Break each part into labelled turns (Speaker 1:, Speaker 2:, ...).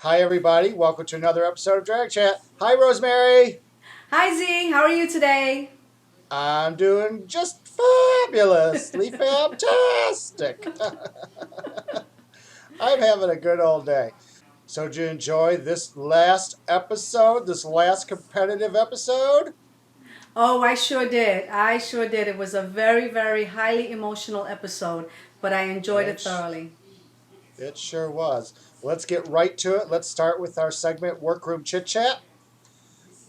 Speaker 1: Hi, everybody. Welcome to another episode of Drag Chat. Hi, Rosemary.
Speaker 2: Hi Z, how are you today?
Speaker 1: I'm doing just fabulously fantastic. I'm having a good old day. So, did you enjoy this last episode, this last competitive episode?
Speaker 2: Oh, I sure did. I sure did. It was a very, very highly emotional episode, but I enjoyed it
Speaker 1: It,
Speaker 2: thoroughly.
Speaker 1: it sure was. Let's get right to it. Let's start with our segment, Workroom Chit Chat.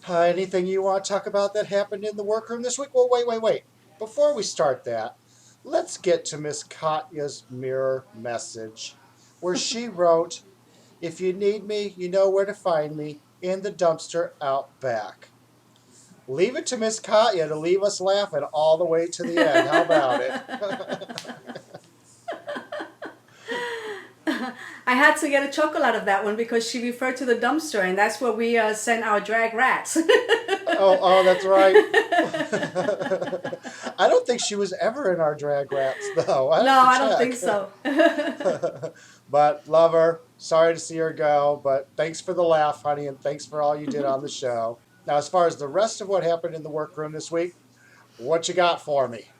Speaker 1: Anything you want to talk about that happened in the workroom this week? Well, wait. Before we start that, let's get to Miss Katya's mirror message, where she wrote, "If you need me, you know where to find me, in the dumpster out back." Leave it to Miss Katya to leave us laughing all the way to the end. How about it?
Speaker 2: I had to get a chuckle out of that one because she referred to the dumpster, and that's where we send our drag rats.
Speaker 1: Oh, that's right. I don't think she was ever in our drag rats, though. I
Speaker 2: No,
Speaker 1: have
Speaker 2: I
Speaker 1: to
Speaker 2: don't think
Speaker 1: check.
Speaker 2: so.
Speaker 1: But love her. Sorry to see her go, but thanks for the laugh, honey, and thanks for all you did on the show. Now, as far as the rest of what happened in the workroom this week, what you got for me?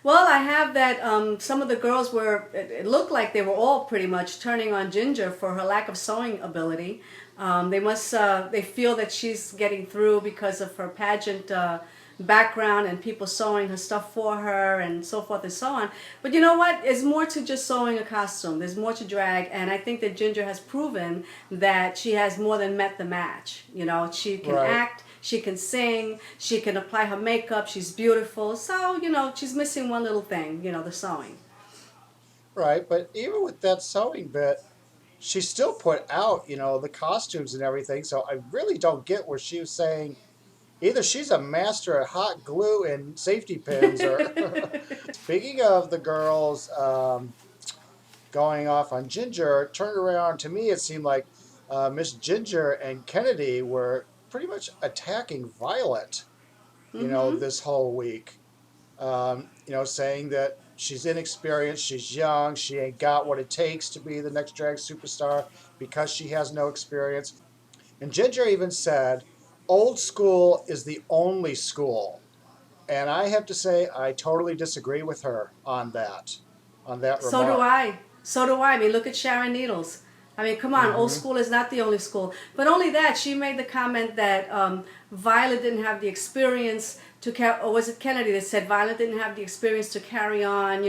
Speaker 2: Well, I have that some of the girls were, it looked like they were all pretty much turning on Ginger for her lack of sewing ability. They feel that she's getting through because of her pageant background and people sewing her stuff for her and so forth and so on. But you know what? It's more to just sewing a costume. There's more to drag, and I think that Ginger has proven that she has more than met the match. You know, she can act, she can sing, she can apply her makeup, she's beautiful. So, she's missing one little thing, the sewing.
Speaker 1: Right, but even with that sewing bit, she still put out, the costumes and everything. So I really don't get where she was saying either she's a master at hot glue and safety pins, or speaking of the girls going off on Ginger, turned around to me, it seemed like Miss Ginger and Kennedy were pretty much attacking Violet,
Speaker 2: Mm-hmm.
Speaker 1: this whole week. Saying that she's inexperienced, she's young, she ain't got what it takes to be the next drag superstar because she has no experience. And Ginger even said, old school is the only school. And I have to say, I totally disagree with her on that
Speaker 2: So do
Speaker 1: remark.
Speaker 2: I. So do I. I mean, look at Sharon Needles. I mean, come on, old
Speaker 1: Mm-hmm.
Speaker 2: school is not the only school. But only that, she made the comment that Violet didn't have the experience to carry, or was it Kennedy that said Violet didn't have the experience to carry on,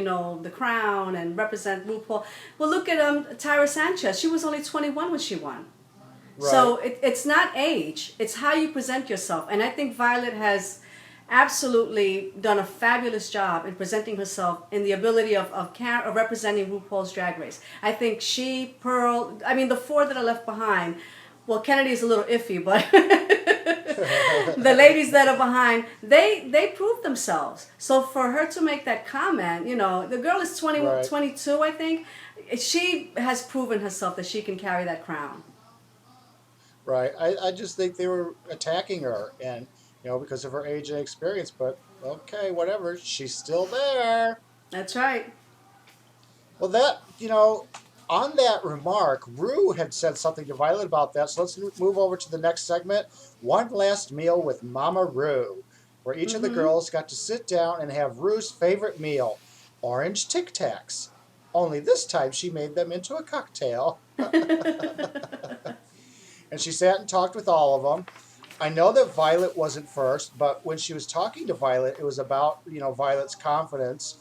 Speaker 2: the crown and represent RuPaul. Well, look at Tyra Sanchez. She was only 21 when she won.
Speaker 1: Right.
Speaker 2: So it's not age, it's how you present yourself. And I think Violet has absolutely done a fabulous job in presenting herself in the ability of representing RuPaul's Drag Race. I think she, Pearl, I mean, the four that are left behind, well, Kennedy is a little iffy, but the ladies that are behind, they proved themselves. So for her to make that comment, the girl is 20,
Speaker 1: Right.
Speaker 2: 22, I think. She has proven herself that she can carry that crown.
Speaker 1: Right. I just think they were attacking her, and because of her age and experience, but okay, whatever, she's still there.
Speaker 2: That's right.
Speaker 1: Well, on that remark, Rue had said something to Violet about that. So let's move over to the next segment, One Last Meal with Mama Rue, where each of the
Speaker 2: Mm-hmm.
Speaker 1: girls got to sit down and have Rue's favorite meal, orange Tic Tacs. Only this time she made them into a cocktail. And she sat and talked with all of them. I know that Violet wasn't first, but when she was talking to Violet, it was about, Violet's confidence.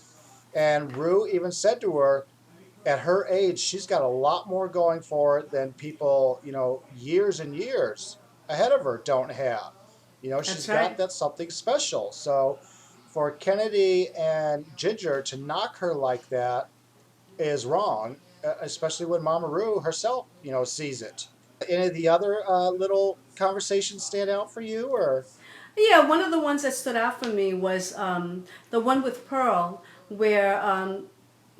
Speaker 1: And Rue even said to her, at her age, she's got a lot more going for her than people, years and years ahead of her don't have. She's
Speaker 2: That's
Speaker 1: got
Speaker 2: right.
Speaker 1: that something special. So for Kennedy and Ginger to knock her like that is wrong, especially when Mama Rue herself, sees it. Any of the other little conversations stand out for you, or?
Speaker 2: Yeah, one of the ones that stood out for me was the one with Pearl, where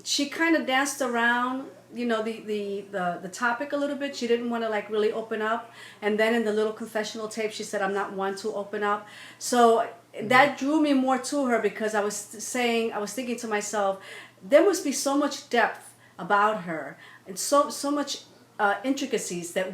Speaker 2: she kind of danced around, the topic a little bit. She didn't want to like really open up, and then in the little confessional tape, she said, "I'm not one to open up." So
Speaker 1: Mhm.
Speaker 2: that drew me more to her because I was thinking to myself, there must be so much depth about her, and so much intricacies that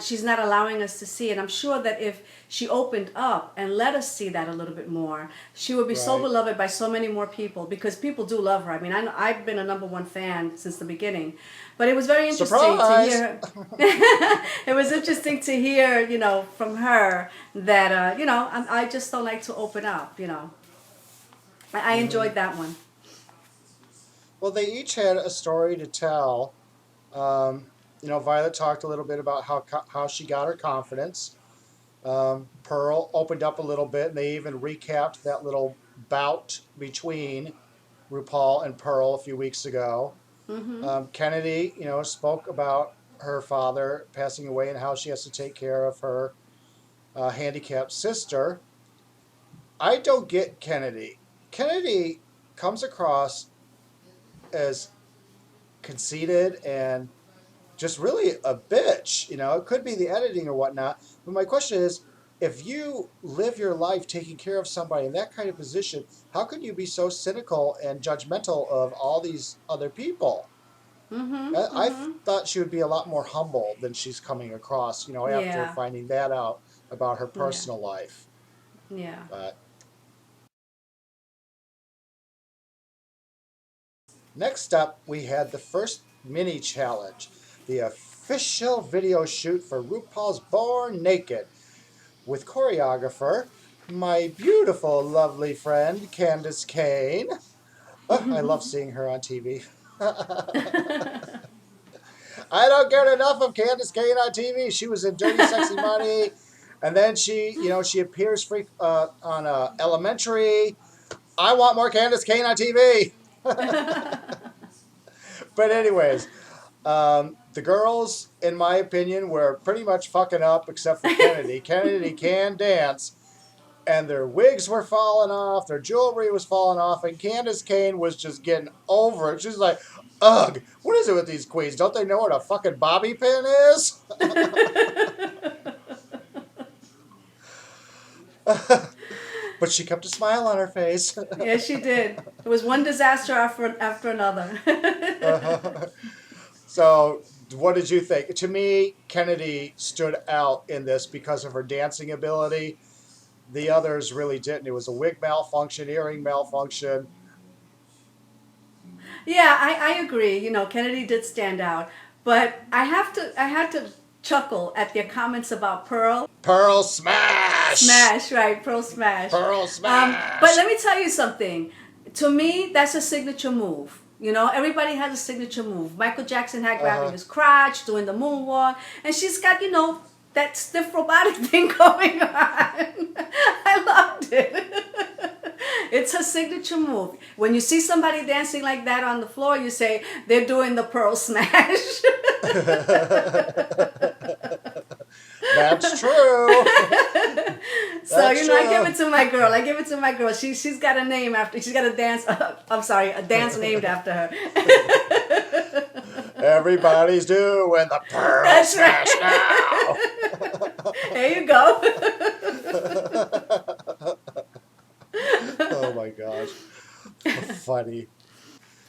Speaker 2: she's not allowing us to see. And I'm sure that if she opened up and let us see that a little bit more, she would be so
Speaker 1: Right.
Speaker 2: beloved by so many more people, because people do love her. I mean, I've been a #1 fan since the beginning, but it was very interesting to
Speaker 1: Surprise!
Speaker 2: hear. It was interesting to hear, from her that, I just don't like to open up, I
Speaker 1: Hmm.
Speaker 2: enjoyed that one.
Speaker 1: Well, they each had a story to tell. Violet talked a little bit about how she got her confidence. Pearl opened up a little bit, and they even recapped that little bout between RuPaul and Pearl a few weeks ago.
Speaker 2: Mm-hmm.
Speaker 1: Kennedy, spoke about her father passing away and how she has to take care of her handicapped sister. I don't get Kennedy. Kennedy comes across as conceited and just really a bitch. It could be the editing or whatnot. But my question is, if you live your life taking care of somebody in that kind of position, how can you be so cynical and judgmental of all these other people?
Speaker 2: Mm-hmm.
Speaker 1: I
Speaker 2: Mm-hmm.
Speaker 1: thought she would be a lot more humble than she's coming across, after
Speaker 2: Yeah.
Speaker 1: finding that out about her
Speaker 2: Yeah.
Speaker 1: personal life.
Speaker 2: Yeah.
Speaker 1: But next up, we had the first mini challenge, the official video shoot for RuPaul's Born Naked, with choreographer, my beautiful, lovely friend, Candace Kane. Oh, I love seeing her on TV. I don't get enough of Candace Kane on TV. She was in Dirty Sexy Money, and then she appears on Elementary. I want more Candace Kane on TV. But anyways, the girls, in my opinion, were pretty much fucking up except for Kennedy. Kennedy can dance, and their wigs were falling off, their jewelry was falling off, and Candace Kane was just getting over it. She's like, ugh, what is it with these queens? Don't they know what a fucking bobby pin is? But she kept a smile on her face.
Speaker 2: Yes, she did. It was one disaster after another.
Speaker 1: So, what did you think? To me, Kennedy stood out in this because of her dancing ability. The others really didn't. It was a wig malfunction, earring malfunction.
Speaker 2: Yeah, I agree. Kennedy did stand out, but I had to chuckle at their comments about Pearl.
Speaker 1: Pearl smash!
Speaker 2: Smash, right? Pearl smash.
Speaker 1: Pearl
Speaker 2: But let
Speaker 1: smash!
Speaker 2: me tell you something. To me, that's a signature move. Everybody has a signature move. Michael Jackson had grabbing
Speaker 1: Uh-huh.
Speaker 2: his crotch, doing the moonwalk, and she's got, that stiff robotic thing going on. I loved it. It's her signature move. When you see somebody dancing like that on the floor, you say they're doing the pearl smash.
Speaker 1: That's true.
Speaker 2: So
Speaker 1: That's
Speaker 2: I give
Speaker 1: true.
Speaker 2: it to my girl. I give it to my girl. She's got a name after. She's got a dance. I'm sorry, a dance named after her.
Speaker 1: Everybody's doing the pearl
Speaker 2: That's
Speaker 1: smash
Speaker 2: right.
Speaker 1: now.
Speaker 2: There you go.
Speaker 1: Oh my gosh. Funny.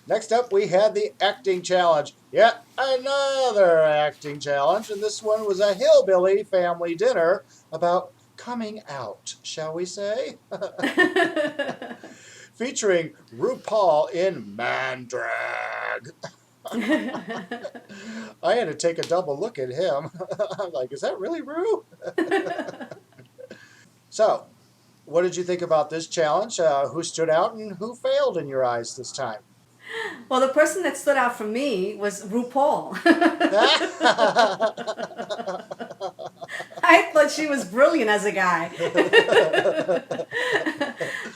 Speaker 1: Next up, we had the acting challenge. Yet another acting challenge, and this one was a hillbilly family dinner about coming out, shall we say? Featuring RuPaul in man drag. I had to take a double look at him. I'm like, is that really Ru? So, what did you think about this challenge? Who stood out and who failed in your eyes this time?
Speaker 2: Well, the person that stood out for me was RuPaul. I thought she was brilliant as a guy.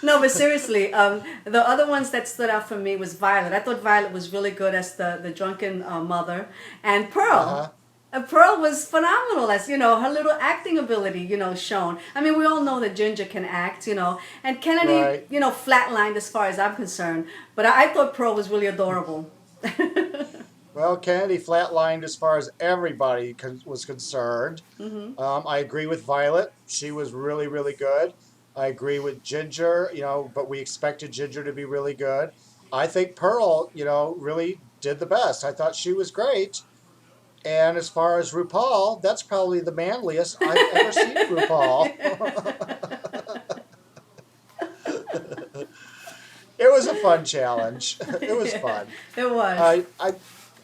Speaker 2: No, but seriously, the other ones that stood out for me was Violet. I thought Violet was really good as the drunken mother, and Pearl.
Speaker 1: Uh-huh.
Speaker 2: Pearl was phenomenal as her little acting ability shown. I mean, we all know that Ginger can act, and Kennedy
Speaker 1: Right.
Speaker 2: flatlined as far as I'm concerned. But I thought Pearl was really adorable.
Speaker 1: Well, Kennedy flatlined as far as everybody was concerned.
Speaker 2: Hmm.
Speaker 1: I agree with Violet. She was really, really good. I agree with Ginger, but we expected Ginger to be really good. I think Pearl, really did the best. I thought she was great. And as far as RuPaul, that's probably the manliest I've ever seen RuPaul. It was a fun challenge. It was
Speaker 2: Yeah,
Speaker 1: fun.
Speaker 2: it was.
Speaker 1: I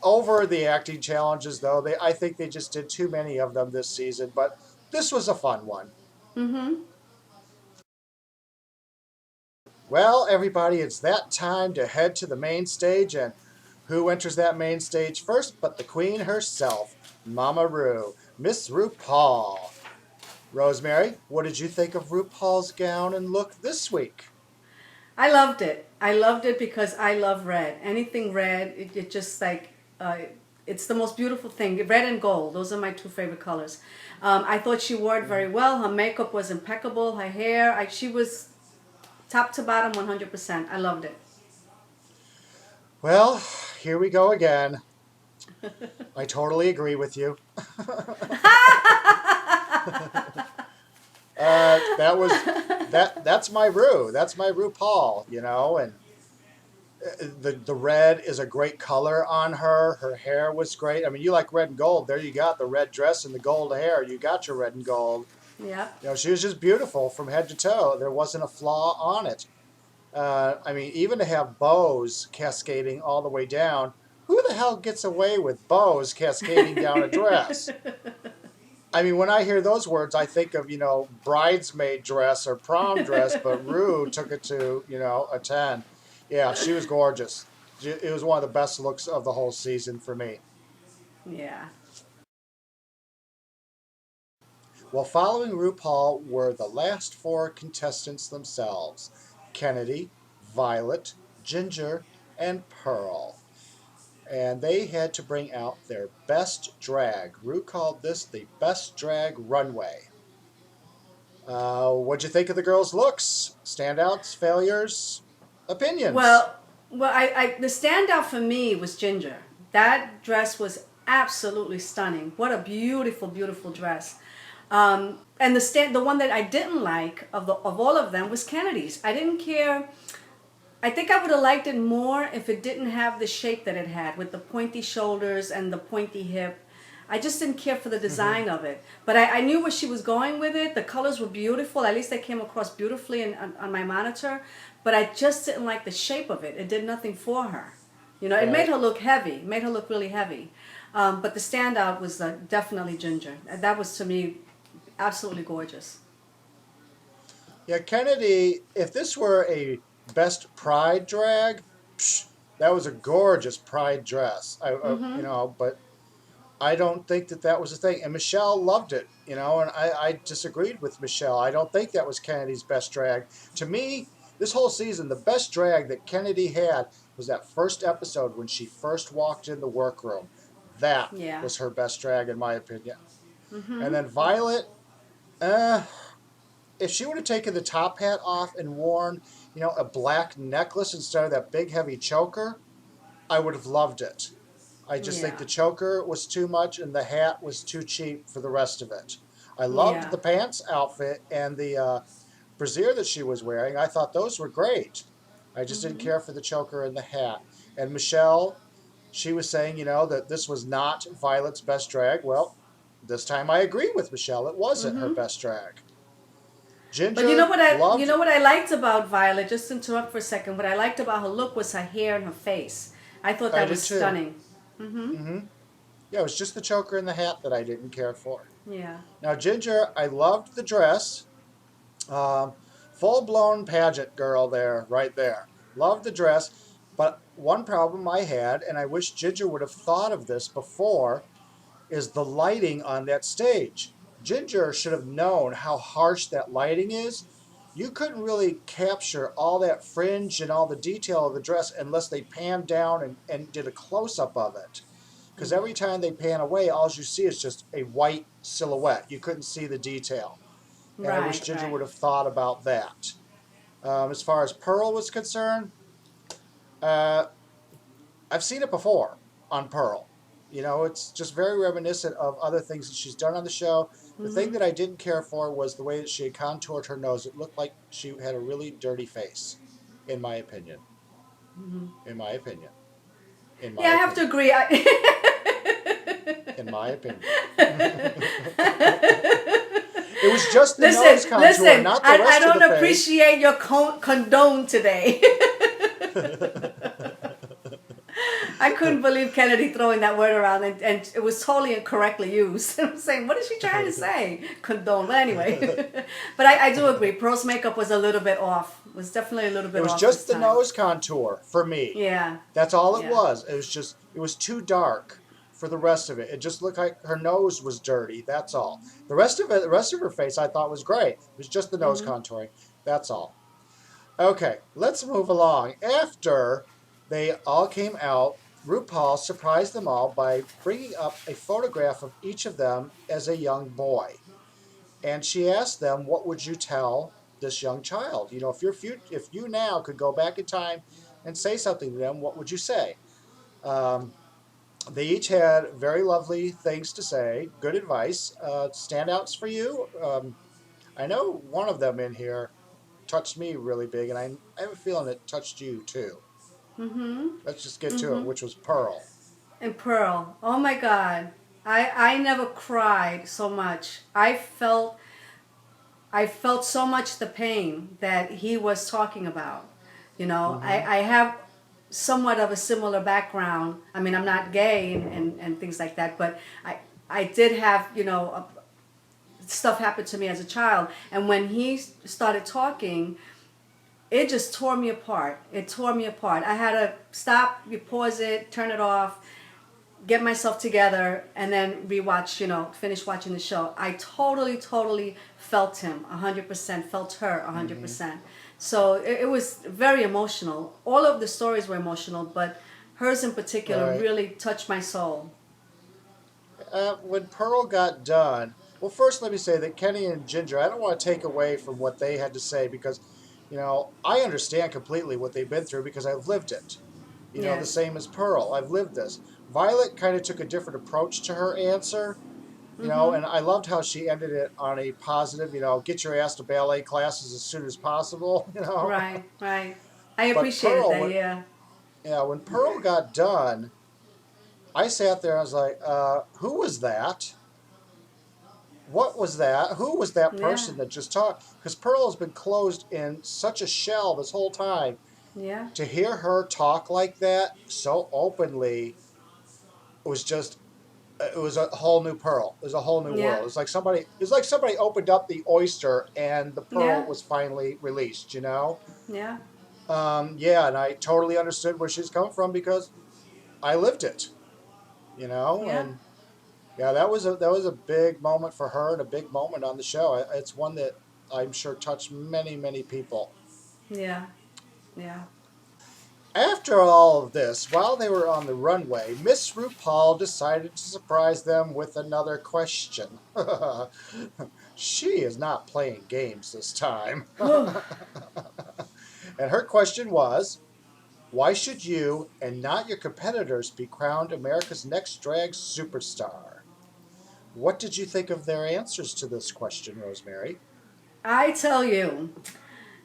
Speaker 1: over the acting challenges though. I think they just did too many of them this season, but this was a fun one.
Speaker 2: Mm-hmm.
Speaker 1: Well, everybody, it's that time to head to the main stage, and who enters that main stage first but the queen herself, Mama Ru, Miss RuPaul. Rosemary, what did you think of RuPaul's gown and look this week?
Speaker 2: I loved it. I loved it because I love red. Anything red, it just like, uh, it's the most beautiful thing. Red and gold, those are my two favorite colors. I thought she wore it very well. Her makeup was impeccable. Her hair, she was top to bottom 100%. I loved it.
Speaker 1: Well, here we go again. I totally agree with you. That was that's my Ru. That's my RuPaul, and the red is a great color on her. Her hair was great. I mean, you like red and gold. There you got the red dress and the gold hair. You got your red and gold.
Speaker 2: Yeah.
Speaker 1: She was just beautiful from head to toe. There wasn't a flaw on it. I mean, even to have bows cascading all the way down, who the hell gets away with bows cascading down a dress? I mean, when I hear those words, I think of, bridesmaid dress or prom dress, but Ru took it to, a 10. Yeah, she was gorgeous. It was one of the best looks of the whole season for me.
Speaker 2: Yeah.
Speaker 1: Well, following RuPaul were the last four contestants themselves: Kennedy, Violet, Ginger, and Pearl. And they had to bring out their best drag. Ru called this the best drag runway. What'd you think of the girls' looks? Standouts, failures, opinions?
Speaker 2: The standout for me was Ginger. That dress was absolutely stunning. What a beautiful, beautiful dress. And the one that I didn't like of all of them was Kennedy's. I didn't care. I think I would have liked it more if it didn't have the shape that it had with the pointy shoulders and the pointy hip. I just didn't care for the design of it. But I knew where she was going with it. The colors were beautiful. At least they came across beautifully on my monitor. But I just didn't like the shape of it. It did nothing for her. It made
Speaker 1: Right.
Speaker 2: her look heavy. It made her look really heavy. But the standout was definitely Ginger. That was, to me, absolutely gorgeous.
Speaker 1: Yeah, Kennedy, if this were a best pride drag, psh, that was a gorgeous pride dress.
Speaker 2: Mm-hmm.
Speaker 1: But I don't think that was a thing. And Michelle loved it, and I disagreed with Michelle. I don't think that was Kennedy's best drag. To me, this whole season, the best drag that Kennedy had was that first episode when she first walked in the workroom. That
Speaker 2: Yeah.
Speaker 1: was her best drag, in my opinion. And
Speaker 2: Mm-hmm.
Speaker 1: then Violet, uh, if she would have taken the top hat off and worn, a black necklace instead of that big heavy choker, I would have loved it. I just think
Speaker 2: Yeah.
Speaker 1: the choker was too much and the hat was too cheap for the rest of it. I loved
Speaker 2: Yeah.
Speaker 1: the pants outfit and the brassiere that she was wearing. I thought those were great. I just didn't
Speaker 2: Mm-hmm.
Speaker 1: care for the choker and the hat. And Michelle, she was saying, that this was not Violet's best drag. Well, this time I agree with Michelle. It wasn't her
Speaker 2: Mm-hmm.
Speaker 1: best drag.
Speaker 2: But
Speaker 1: Ginger
Speaker 2: you
Speaker 1: loved.
Speaker 2: know what I liked about Violet, just to interrupt for a second, what I liked about her look was her hair and her face. I thought
Speaker 1: I
Speaker 2: that
Speaker 1: did
Speaker 2: was
Speaker 1: too.
Speaker 2: stunning. Mm-hmm.
Speaker 1: Hmm. Yeah, it was just the choker and the hat that I didn't care for.
Speaker 2: Yeah.
Speaker 1: Now, Ginger, I loved the dress. Um, Full blown pageant girl there, right there. Loved the dress. But one problem I had, and I wish Ginger would have thought of this before, is the lighting on that stage. Ginger should have known how harsh that lighting is. You couldn't really capture all that fringe and all the detail of the dress unless they panned down and did a close up of it. Because every time they pan away, all you see is just a white silhouette. You couldn't see the detail. And I wish
Speaker 2: Right,
Speaker 1: Ginger
Speaker 2: right.
Speaker 1: would have thought about that. As far as Pearl was concerned, uh, I've seen it before on Pearl. It's just very reminiscent of other things that she's done on the show. The thing
Speaker 2: Mm-hmm.
Speaker 1: that I didn't care for was the way that she had contoured her nose. It looked like she had a really dirty face, in my opinion.
Speaker 2: Mm-hmm.
Speaker 1: In my opinion. In
Speaker 2: Yeah,
Speaker 1: my
Speaker 2: I have to
Speaker 1: opinion.
Speaker 2: agree.
Speaker 1: in my opinion. It was just the nose contour, not the rest of the face.
Speaker 2: I don't appreciate your condone today. I couldn't believe Kennedy throwing that word around, and it was totally incorrectly used. I'm saying, what is she trying to say? Condone. But anyway, but I do agree. Pearl's makeup was a little bit off. It was definitely a little bit off.
Speaker 1: It was just the nose contour for me.
Speaker 2: Yeah.
Speaker 1: That's all it was. It was too dark for the rest of it. It just looked like her nose was dirty. That's all. The rest of her face I thought was great. It was just the nose contouring. That's all. Okay, let's move along. After they all came out, RuPaul surprised them all by bringing up a photograph of each of them as a young boy. And she asked them, what would you tell this young child? You know, if you now could go back in time and say something to them, what would you say? They each had very lovely things to say, good advice. Standouts for you? I know one of them in here touched me really big, and I have a feeling it touched you too. Let's just get to it, which was Pearl.
Speaker 2: And Pearl, oh my God, I never cried so much. I felt so much the pain that he was talking about. You know, I have somewhat of a similar background. I mean, I'm not gay and things like that, but I did have, you know, stuff happened to me as a child. And when he started talking, it just tore me apart. It tore me apart. I had to stop, you pause it, turn it off, get myself together, and then rewatch, you know, finish watching the show. I totally felt him 100%, felt her 100%. So it was very emotional. All of the stories were emotional, but hers in particular really touched my soul.
Speaker 1: When Pearl got done, well, first let me say that Kenny and Ginger, I don't want to take away from what they had to say because, you know, I understand completely what they've been through because I've lived it. You know, the same as Pearl. I've lived this. Violet kind of took a different approach to her answer, you know, and I loved how she ended it on a positive, you know, get your ass to ballet classes as soon as possible, you know.
Speaker 2: Right. I appreciated that,
Speaker 1: Yeah, when Pearl got done, I sat there and I was like, who was that? What was that? Who was that person that just talked? Because Pearl has been closed in such a shell this whole time.
Speaker 2: Yeah.
Speaker 1: To hear her talk like that so openly was just, it was a whole new Pearl. It was a whole new world. It was like somebody opened up the oyster and the pearl was finally released, you know?
Speaker 2: Yeah.
Speaker 1: And I totally understood where she's come from because I lived it, you know?
Speaker 2: Yeah.
Speaker 1: And yeah, that was a big moment for her and a big moment on the show. It's one that I'm sure touched many people.
Speaker 2: Yeah.
Speaker 1: After all of this, while they were on the runway, Miss RuPaul decided to surprise them with another question. She is not playing games this time. And her question was, why should you and not your competitors be crowned America's Next Drag Superstar? What did you think of their answers to this question, Rosemary?
Speaker 2: I tell you,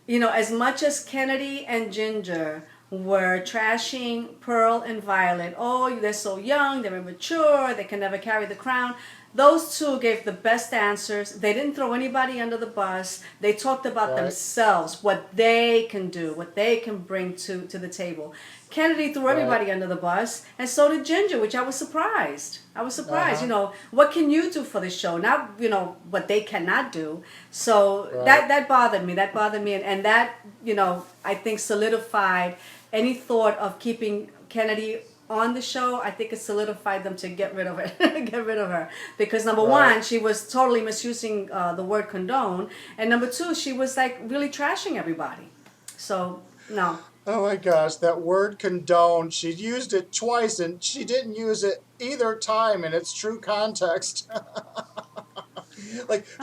Speaker 2: you know, as much as Kennedy and Ginger were trashing Pearl and Violet, oh, they're so young, they're immature, they can never carry the crown. Those two gave the best answers. They didn't throw anybody under the bus. They talked about themselves, what they can do, what they can bring to the table. Kennedy threw everybody under the bus, and so did Ginger, which I was surprised. You know, what can you do for the show? Not, you know, what they cannot do. So that bothered me. And that, you know, I think solidified any thought of keeping Kennedy on the show. I think it solidified them to get rid of her. Because number one, she was totally misusing the word condone. And number two, she was like really trashing everybody. So, no.
Speaker 1: Oh my gosh, that word condone, she used it twice and she didn't use it either time in its true context.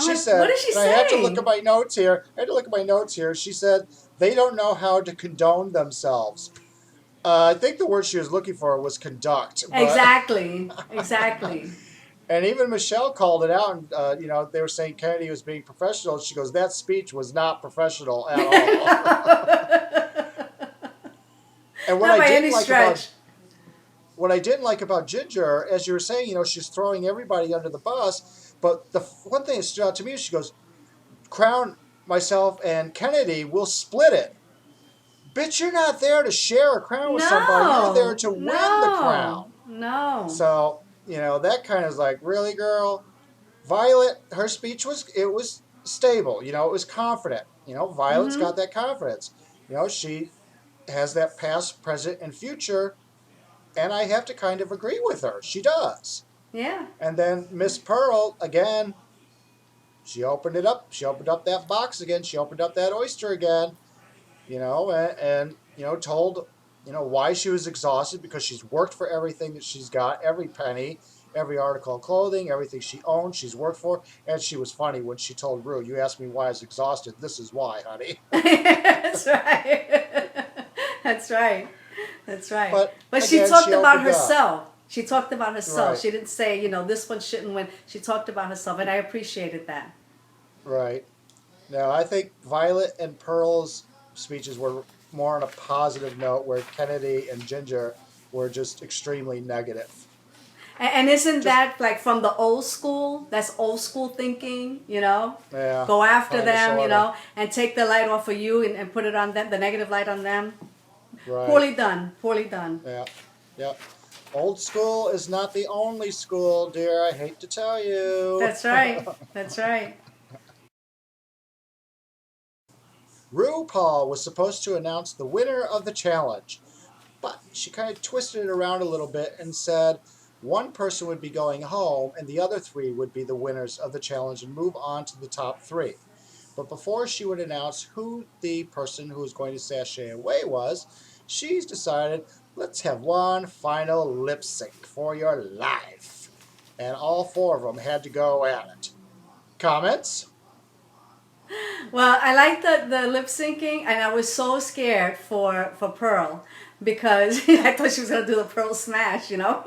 Speaker 1: She said,
Speaker 2: what did she say?
Speaker 1: I had to look at my notes here. She said, they don't know how to condone themselves. I think the word she was looking for was conduct.
Speaker 2: Exactly.
Speaker 1: And even Michelle called it out, and you know, they were saying Kennedy was being professional. She goes, that speech was not professional at all. And what I didn't like what I didn't like about Ginger, as you were saying, she's throwing everybody under the bus. But the one thing that stood out to me is she goes, Crown, myself, and Kennedy will split it. Bitch, you're not there to share a crown with somebody. You're there
Speaker 2: No,
Speaker 1: to win the crown.
Speaker 2: no, no.
Speaker 1: So, that kind of is like, really, girl? Violet, her speech was stable. It was confident. Violet's got that confidence. She has that past, present, and future, and I have to kind of agree with her. She does.
Speaker 2: Yeah.
Speaker 1: And then Miss Pearl, again, she opened it up. She opened up that box again. She opened up that oyster again, and told, why she was exhausted because she's worked for everything that she's got, every penny, every article of clothing, everything she owns, she's worked for. And she was funny when she told Rue, you asked me why I was exhausted. This is why, honey.
Speaker 2: That's right. That's right. That's right. But
Speaker 1: again,
Speaker 2: she talked
Speaker 1: she
Speaker 2: about
Speaker 1: opened
Speaker 2: herself. She talked about herself.
Speaker 1: Right.
Speaker 2: She didn't say, this one shouldn't win. She talked about herself, and I appreciated that.
Speaker 1: Right. Now, I think Violet and Pearl's speeches were more on a positive note, where Kennedy and Ginger were just extremely negative.
Speaker 2: And isn't that like from the old school? That's old school thinking,
Speaker 1: Yeah.
Speaker 2: Go after
Speaker 1: kinda,
Speaker 2: them,
Speaker 1: sorta.
Speaker 2: and take the light off of you and put it on them, the negative light on them.
Speaker 1: Right.
Speaker 2: Poorly done. Poorly done.
Speaker 1: Yeah. Yep. Old school is not the only school, dear. I hate to tell you.
Speaker 2: That's right. That's right.
Speaker 1: RuPaul was supposed to announce the winner of the challenge, but she kind of twisted it around a little bit and said one person would be going home and the other three would be the winners of the challenge and move on to the top three. But before she would announce who the person who was going to sashay away was, she's decided, let's have one final lip sync for your life. And all four of them had to go at it. Comments?
Speaker 2: Well, I like the lip syncing, and I was so scared for Pearl because I thought she was gonna do the Pearl smash,
Speaker 1: Pearl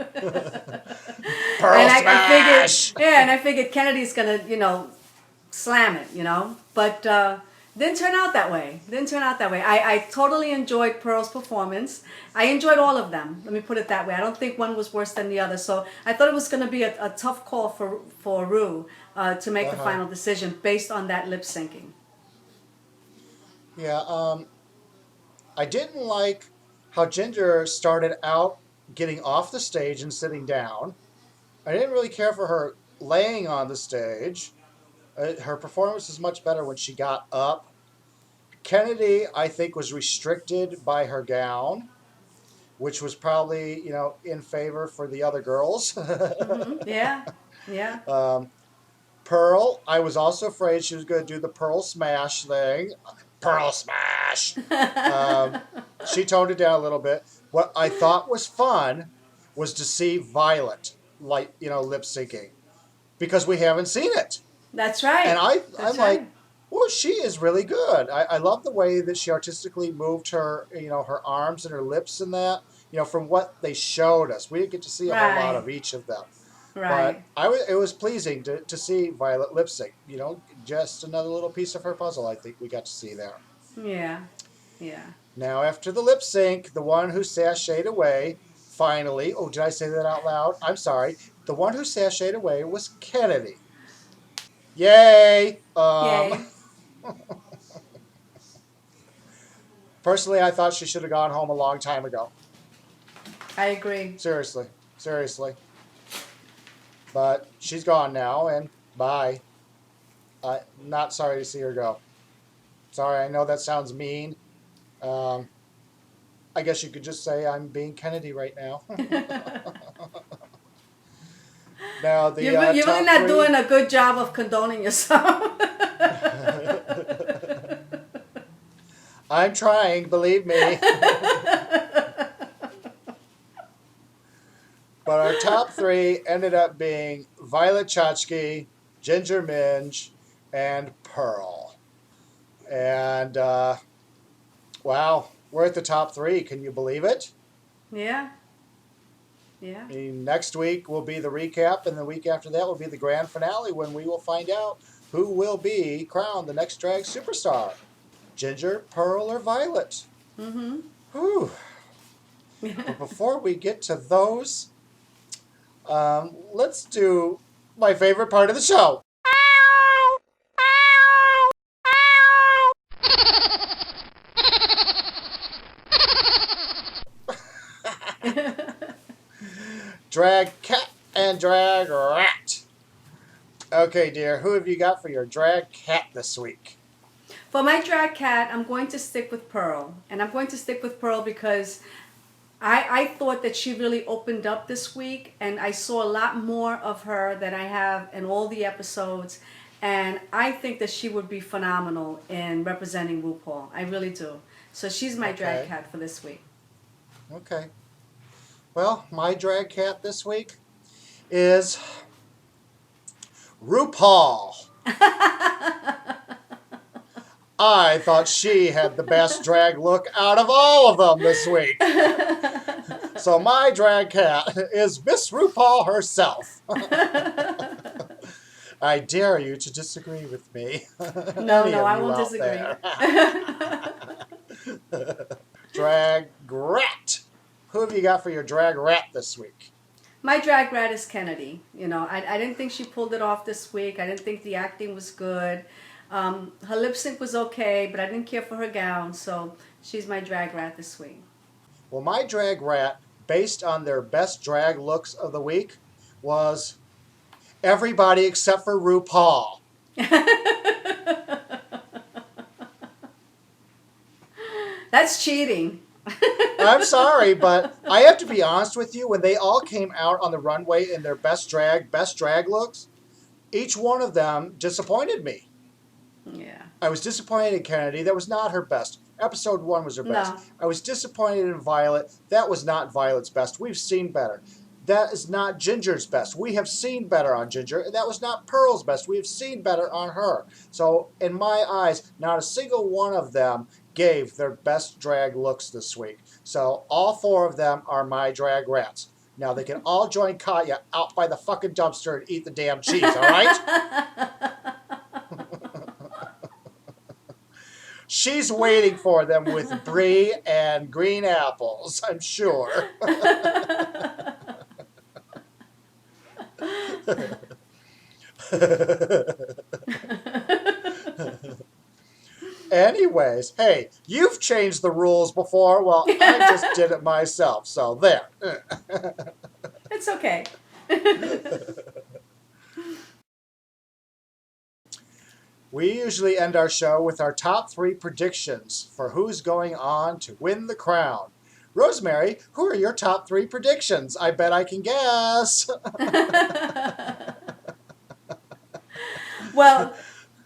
Speaker 2: and
Speaker 1: smash!
Speaker 2: I figured Kennedy's gonna slam it, but didn't turn out that way. I totally enjoyed Pearl's performance. I enjoyed all of them. Let me put it that way. I don't think one was worse than the other. So I thought it was going to be a tough call for Rue to make the final decision based on that lip syncing.
Speaker 1: Yeah, I didn't like how Ginger started out getting off the stage and sitting down. I didn't really care for her laying on the stage. Her performance is much better when she got up. Kennedy, I think, was restricted by her gown, which was probably, in favor for the other girls.
Speaker 2: Mm-hmm. Yeah.
Speaker 1: Pearl, I was also afraid she was going to do the Pearl Smash thing. Pearl Smash! She toned it down a little bit. What I thought was fun was to see Violet, lip syncing, because we haven't seen it.
Speaker 2: That's right.
Speaker 1: And I'm
Speaker 2: right.
Speaker 1: like, well, she is really good. I love the way that she artistically moved her, her arms and her lips and that, from what they showed us. We didn't get to see a whole lot of each of them.
Speaker 2: Right.
Speaker 1: But it was pleasing to see Violet lip sync. Just another little piece of her puzzle I think we got to see there.
Speaker 2: Yeah. Yeah.
Speaker 1: Now, after the lip sync, the one who sashayed away, finally, oh, did I say that out loud? I'm sorry. The one who sashayed away was Kennedy. Yay!
Speaker 2: Yay.
Speaker 1: Personally, I thought she should have gone home a long time ago.
Speaker 2: I agree.
Speaker 1: Seriously. But she's gone now, and bye. Not sorry to see her go. Sorry, I know that sounds mean. I guess you could just say I'm being Kennedy right now. Now
Speaker 2: you're really not doing a good job of condoning yourself.
Speaker 1: I'm trying, believe me. But our top three ended up being Violet Chachki, Ginger Minj, and Pearl. And, wow, we're at the top three. Can you believe it?
Speaker 2: Yeah. Yeah.
Speaker 1: Next week will be the recap, and the week after that will be the grand finale when we will find out who will be crowned the next drag superstar. Ginger, Pearl, or Violet.
Speaker 2: Mm-hmm.
Speaker 1: Whew. But before we get to those, let's do my favorite part of the show. Drag cat and drag rat. Okay, dear, who have you got for your drag cat this week?
Speaker 2: For my drag cat, I'm going to stick with Pearl. And I'm going to stick with Pearl because I thought that she really opened up this week, and I saw a lot more of her than I have in all the episodes. And I think that she would be phenomenal in representing RuPaul. I really do. So she's my drag cat for this week.
Speaker 1: Okay. Well, my drag cat this week is RuPaul. I thought she had the best drag look out of all of them this week. So my drag cat is Miss RuPaul herself. I dare you to disagree with me.
Speaker 2: No, I won't disagree.
Speaker 1: Drag rat. Who have you got for your drag rat this week?
Speaker 2: My drag rat is Kennedy. I didn't think she pulled it off this week. I didn't think the acting was good. Her lip sync was okay, but I didn't care for her gown, so she's my drag rat this week.
Speaker 1: Well, my drag rat, based on their best drag looks of the week, was everybody except for RuPaul.
Speaker 2: That's cheating.
Speaker 1: I'm sorry, but I have to be honest with you. When they all came out on the runway in their best drag looks, each one of them disappointed me.
Speaker 2: Yeah.
Speaker 1: I was disappointed in Kennedy. That was not her best. Episode 1 was her best.
Speaker 2: No.
Speaker 1: I was disappointed in Violet. That was not Violet's best. We've seen better. That is not Ginger's best. We have seen better on Ginger. And that was not Pearl's best. We have seen better on her. So, in my eyes, not a single one of them gave their best drag looks this week. So, all 4 of them are my drag rats. Now, they can all join Katya out by the fucking dumpster and eat the damn cheese, all right? She's waiting for them with brie and green apples, I'm sure. Anyways, hey, you've changed the rules before. Well, I just did it myself, so there.
Speaker 2: It's okay.
Speaker 1: We usually end our show with our top 3 predictions for who's going on to win the crown. Rosemary, who are your top 3 predictions? I bet I can guess.
Speaker 2: Well,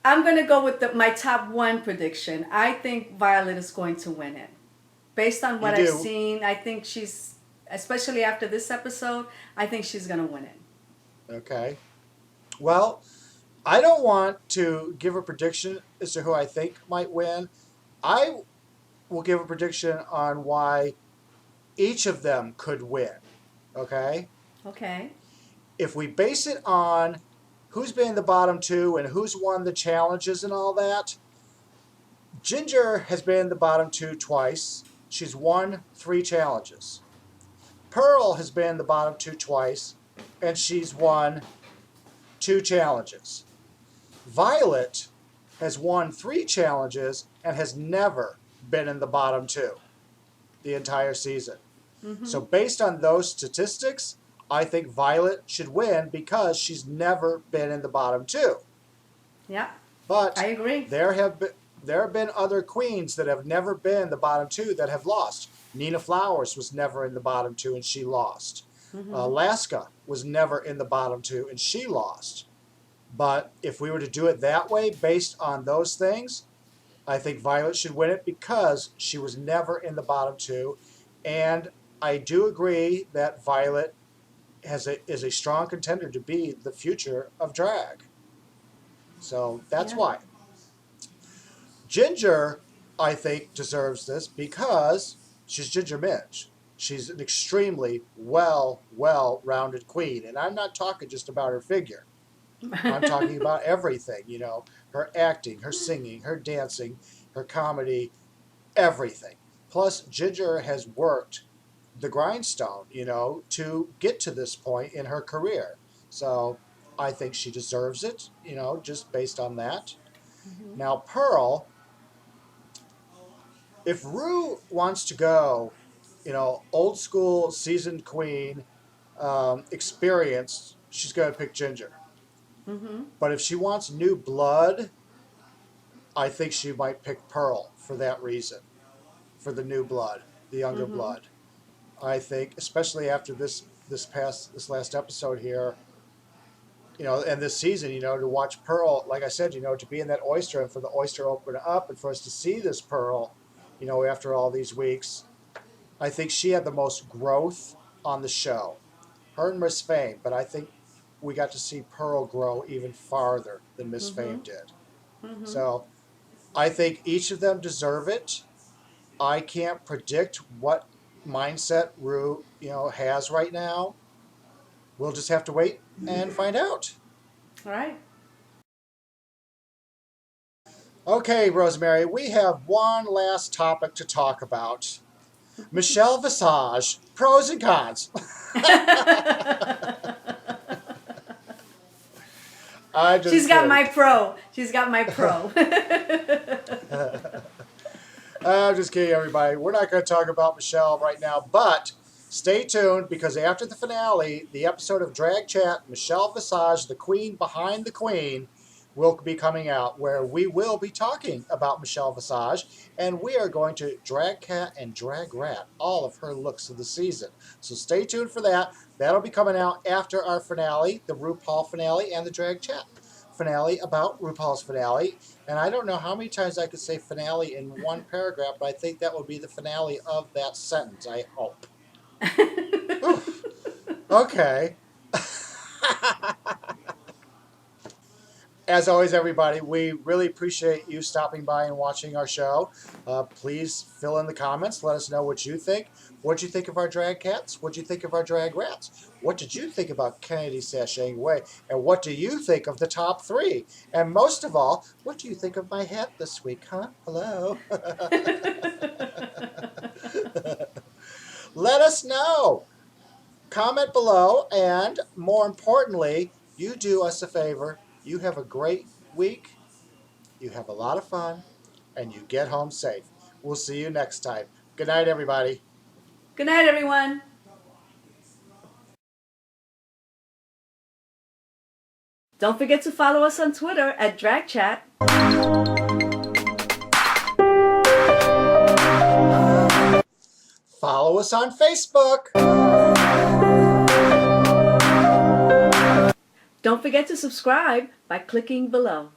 Speaker 2: I'm going to go with my top 1 prediction. I think Violet is going to win it. Based on what I've seen, I think she's, especially after this episode, I think she's going to win it.
Speaker 1: Okay. Well, I don't want to give a prediction as to who I think might win. I will give a prediction on why each of them could win. Okay?
Speaker 2: Okay.
Speaker 1: If we base it on who's been in the bottom 2 and who's won the challenges and all that, Ginger has been in the bottom 2 twice. She's won 3 challenges. Pearl has been in the bottom 2 twice, and she's won 2 challenges. Violet has won 3 challenges and has never been in the bottom 2 the entire season. Mm-hmm. So based on those statistics, I think Violet should win because she's never been in the bottom 2.
Speaker 2: Yeah,
Speaker 1: but
Speaker 2: I agree.
Speaker 1: There have been other queens that have never been in the bottom 2 that have lost. Nina Flowers was never in the bottom 2 and she lost. Mm-hmm. Alaska was never in the bottom 2 and she lost. But if we were to do it that way, based on those things, I think Violet should win it because she was never in the bottom 2. And I do agree that Violet is a strong contender to be the future of drag. So that's why. Ginger, I think, deserves this because she's Ginger Minj. She's an extremely well-rounded queen. And I'm not talking just about her figure. I'm talking about everything, her acting, her singing, her dancing, her comedy, everything. Plus, Ginger has worked the grindstone, to get to this point in her career. So I think she deserves it, just based on that.
Speaker 2: Mm-hmm.
Speaker 1: Now, Pearl, if Rue wants to go, old school seasoned queen, experienced, she's going to pick Ginger.
Speaker 2: Mm-hmm.
Speaker 1: But if she wants new blood, I think she might pick Pearl for that reason, for the new blood, the younger
Speaker 2: Mm-hmm.
Speaker 1: blood. I think, especially after this last episode here, and this season, to watch Pearl, like I said, to be in that oyster and for the oyster to open up and for us to see this Pearl, after all these weeks, I think she had the most growth on the show. Her and Miss Fame, but I think we got to see Pearl grow even farther than Miss
Speaker 2: Mm-hmm.
Speaker 1: Fame did.
Speaker 2: Mm-hmm.
Speaker 1: So I think each of them deserve it. I can't predict what mindset Rue, has right now. We'll just have to wait and find out.
Speaker 2: All right.
Speaker 1: Okay, Rosemary, we have one last topic to talk about. Michelle Visage, pros and cons. I just
Speaker 2: She's got
Speaker 1: kidding.
Speaker 2: my pro. She's got my pro.
Speaker 1: I'm just kidding, everybody. We're not going to talk about Michelle right now, but stay tuned because after the finale, the episode of Drag Chat, Michelle Visage, the queen behind the queen, will be coming out, where we will be talking about Michelle Visage, and we are going to drag cat and drag rat all of her looks of the season. So stay tuned for that. That'll be coming out after our finale, the RuPaul finale, and the Drag Chat finale about RuPaul's finale. And I don't know how many times I could say finale in one paragraph, but I think that will be the finale of that sentence, I hope. Okay. As always, everybody, we really appreciate you stopping by and watching our show. Please fill in the comments. Let us know what you think. What did you think of our drag cats? What did you think of our drag rats? What did you think about Kennedy sashaying away? And what do you think of the top 3? And most of all, what do you think of my hat this week, huh? Hello. Let us know. Comment below, and more importantly, you do us a favor. You have a great week, you have a lot of fun, and you get home safe. We'll see you next time. Good night, everybody.
Speaker 2: Good night, everyone. Don't forget to follow us on Twitter at DragChat.
Speaker 1: Follow us on Facebook.
Speaker 2: Don't forget to subscribe by clicking below.